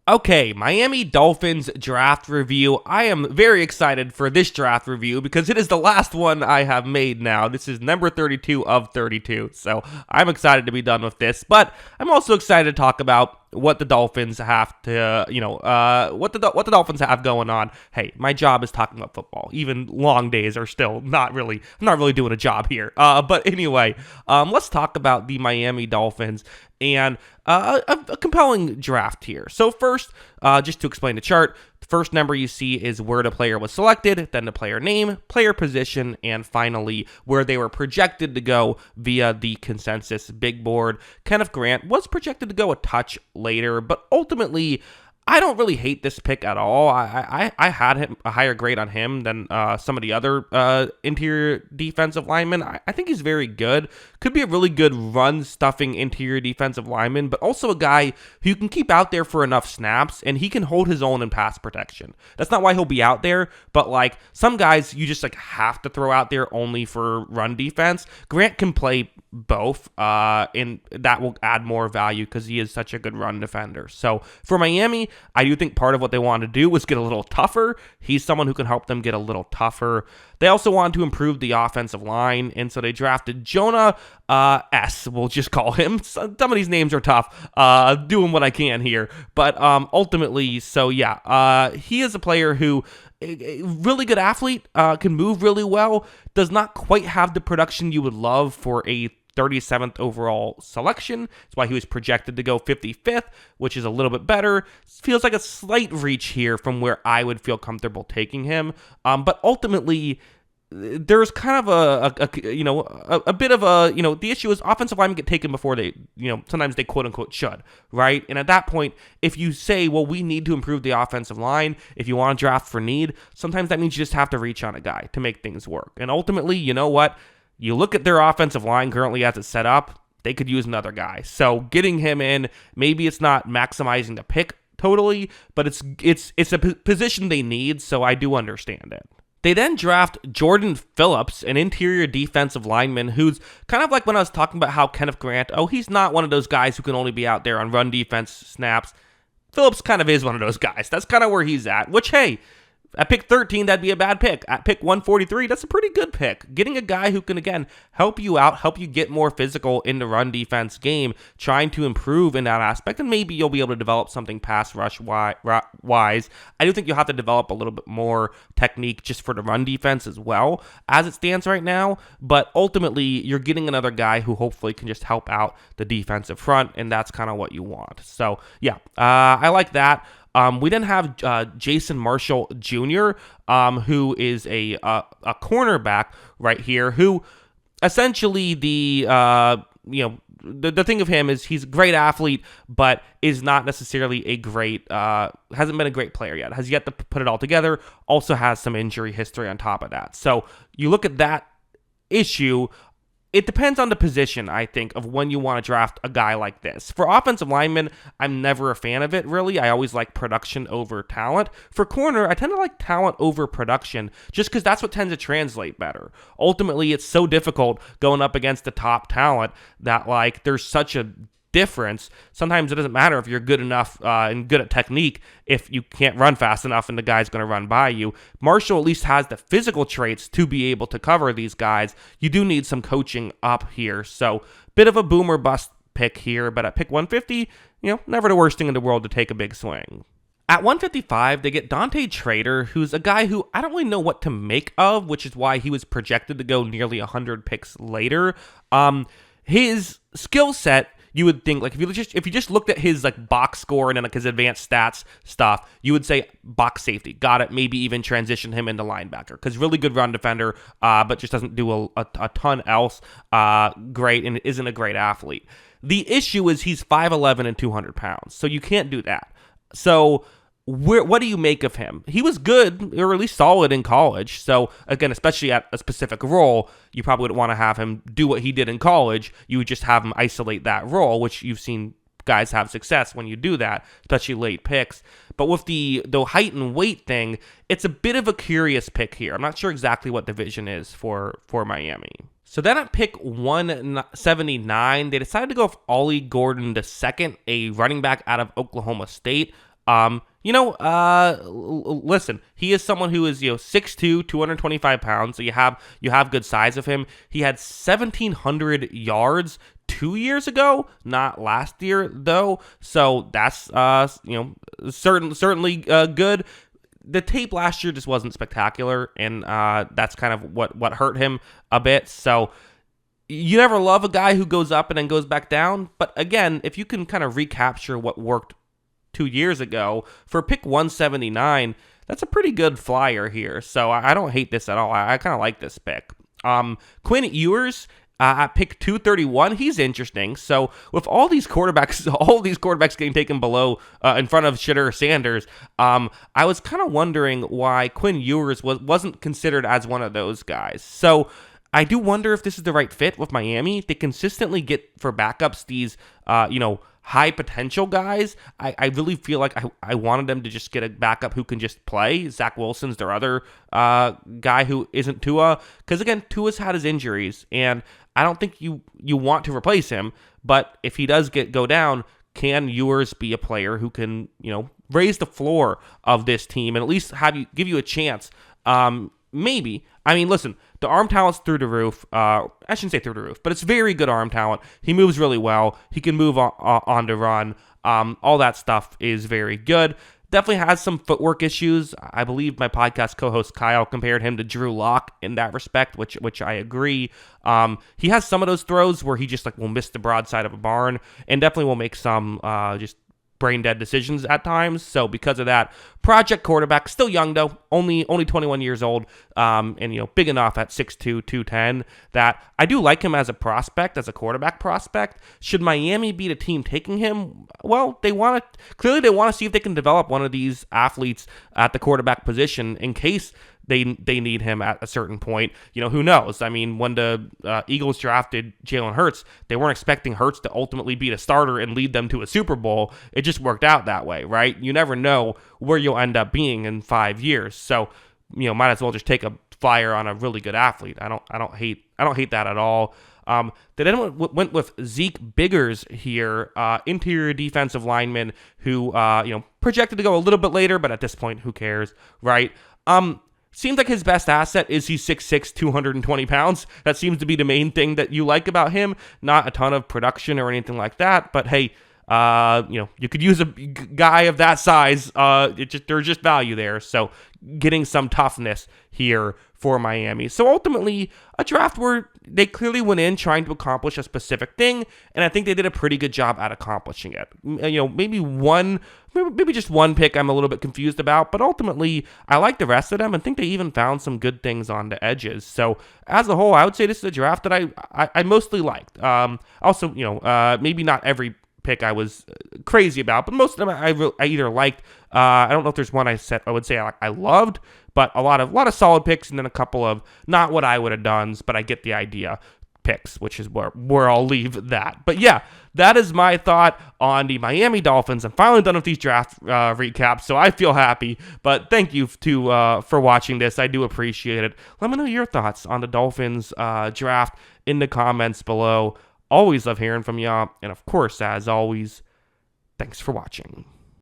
Okay, Miami Dolphins draft review. I am very excited for this draft review because it is the last one I have made now. This is number 32 of 32, so I'm excited to be done with this. But I'm also excited to talk about what the Dolphins have to, what the Dolphins have going on. Hey, my job is talking about football. Even long days are still not really doing a job here. But anyway, let's talk about the Miami Dolphins and a compelling draft here. So first, just to explain the chart, the first number you see is where the player was selected, then the player name, player position, and finally where they were projected to go via the consensus big board. Kenneth Grant was projected to go a touch later, but ultimately I don't really hate this pick at all. I had him a higher grade on him than some of the other interior defensive linemen. I think he's very good. Could be a really good run-stuffing interior defensive lineman, but also a guy who you can keep out there for enough snaps, and he can hold his own in pass protection. That's not why he'll be out there, but like some guys you just like have to throw out there only for run defense. Grant can play both, and that will add more value because he is such a good run defender. So for Miami, I do think part of what they wanted to do was get a little tougher. He's someone who can help them get a little tougher. They also wanted to improve the offensive line, and so they drafted Jonah S. We'll just call him. Some of these names are tough. Doing what I can here, but ultimately, so yeah, he is a player who a really good athlete, can move really well, does not quite have the production you would love for a 37th overall selection. That's why he was projected to go 55th, which is a little bit better. Feels like a slight reach here from where I would feel comfortable taking him. But ultimately, there's kind of a bit of a, the issue is offensive linemen get taken before they, sometimes they quote unquote should, right? And at that point, if you say, well, we need to improve the offensive line, if you want to draft for need, sometimes that means you just have to reach on a guy to make things work. And ultimately, you know what? You look at their offensive line currently as it's set up, they could use another guy. So getting him in, maybe it's not maximizing the pick totally, but it's a position they need, so I do understand it. They then draft Jordan Phillips, an interior defensive lineman who's kind of like when I was talking about how Kenneth Grant, he's not one of those guys who can only be out there on run defense snaps. Phillips kind of is one of those guys. That's kind of where he's at, which, hey, at pick 13, that'd be a bad pick. At pick 143, that's a pretty good pick. Getting a guy who can, again, help you out, help you get more physical in the run defense game, trying to improve in that aspect, and maybe you'll be able to develop something pass rush wise. I do think you'll have to develop a little bit more technique just for the run defense as well, as it stands right now, but ultimately, you're getting another guy who hopefully can just help out the defensive front, and that's kind of what you want. So, yeah, I like that. We then have Jason Marshall Jr., who is a cornerback right here, who essentially the thing of him is he's a great athlete, but is not necessarily a great, hasn't been a great player yet, has yet to put it all together, also has some injury history on top of that. So you look at that issue. It depends on the position, I think, of when you want to draft a guy like this. For offensive linemen, I'm never a fan of it, really. I always like production over talent. For corner, I tend to like talent over production, just because that's what tends to translate better. Ultimately, it's so difficult going up against the top talent that, like, there's such a difference. Sometimes it doesn't matter if you're good enough and good at technique if you can't run fast enough and the guy's going to run by you. Marshall at least has the physical traits to be able to cover these guys. You do need some coaching up here. So bit of a boom or bust pick here, but at pick 150, never the worst thing in the world to take a big swing. At 155, they get Dante Trader, who's a guy who I don't really know what to make of, which is why he was projected to go nearly 100 picks later. His skill set, you would think, like, if you just looked at his like box score and then like his advanced stats stuff, you would say box safety, got it. Maybe even transition him into linebacker because really good run defender, but just doesn't do a ton else. Great, and isn't a great athlete. The issue is he's 5'11" and 200 pounds, so you can't do that. So what do you make of him? He was good, or at least solid in college. So again, especially at a specific role, you probably wouldn't want to have him do what he did in college. You would just have him isolate that role, which you've seen guys have success when you do that, especially late picks. But with the height and weight thing, it's a bit of a curious pick here. I'm not sure exactly what the vision is for Miami. So then at pick 179, they decided to go with Ollie Gordon II, a running back out of Oklahoma State. Listen, he is someone who is 6'2", 225 pounds. So you have good size of him. He had 1,700 yards 2 years ago, not last year though. So that's certainly good. The tape last year just wasn't spectacular, and that's kind of what hurt him a bit. So you never love a guy who goes up and then goes back down. But again, if you can kind of recapture what worked 2 years ago for pick 179, that's a pretty good flyer here. So I don't hate this at all. I kind of like this pick. Quinn Ewers at pick 231, he's interesting. So with all these quarterbacks getting taken below in front of Shitter Sanders, I was kind of wondering why Quinn Ewers wasn't considered as one of those guys. So I do wonder if this is the right fit with Miami. They consistently get for backups these, high potential guys. I really feel like I wanted them to just get a backup who can just play. Zach Wilson's their other guy who isn't Tua. Because again, Tua's had his injuries, and I don't think you want to replace him. But if he does go down, can Ewers be a player who can, raise the floor of this team and at least give you a chance? Maybe. I mean, listen, the arm talent's through the roof. I shouldn't say through the roof, but it's very good arm talent. He moves really well. He can move on to run. All that stuff is very good. Definitely has some footwork issues. I believe my podcast co-host Kyle compared him to Drew Lock in that respect, which I agree. He has some of those throws where he just will miss the broadside of a barn, and definitely will make some just brain dead decisions at times. So because of that, project quarterback, still young though, only 21 years old, and big enough at 6'2", 210 that I do like him as a prospect, as a quarterback prospect. Should Miami be the team taking him? Well, they want to see if they can develop one of these athletes at the quarterback position in case they need him at a certain point. Who knows? I mean, when the Eagles drafted Jalen Hurts, they weren't expecting Hurts to ultimately be the starter and lead them to a Super Bowl. It just worked out that way, right? You never know where you'll end up being in 5 years. So, might as well just take a flyer on a really good athlete. I don't hate that at all. They then went with Zeke Biggers here, interior defensive lineman who projected to go a little bit later, but at this point, who cares, right? Seems like his best asset is he's 6'6", 220 pounds. That seems to be the main thing that you like about him. Not a ton of production or anything like that, but hey, you could use a guy of that size. There's just value there. So getting some toughness here for Miami. So ultimately, a draft where they clearly went in trying to accomplish a specific thing, and I think they did a pretty good job at accomplishing it. Maybe just one pick I'm a little bit confused about, but ultimately, I like the rest of them and think they even found some good things on the edges. So as a whole, I would say this is a draft that I mostly liked. Also, maybe not every pick I was crazy about, but most of them I either liked. I don't know if there's one I would say I loved, but a lot of solid picks, and then a couple of not what I would have done, but I get the idea picks, which is where I'll leave that. But yeah, that is my thought on the Miami Dolphins. I'm finally done with these draft recaps, so I feel happy. But thank you for watching this. I do appreciate it. Let me know your thoughts on the Dolphins draft in the comments below. Always love hearing from y'all. And of course, as always, thanks for watching.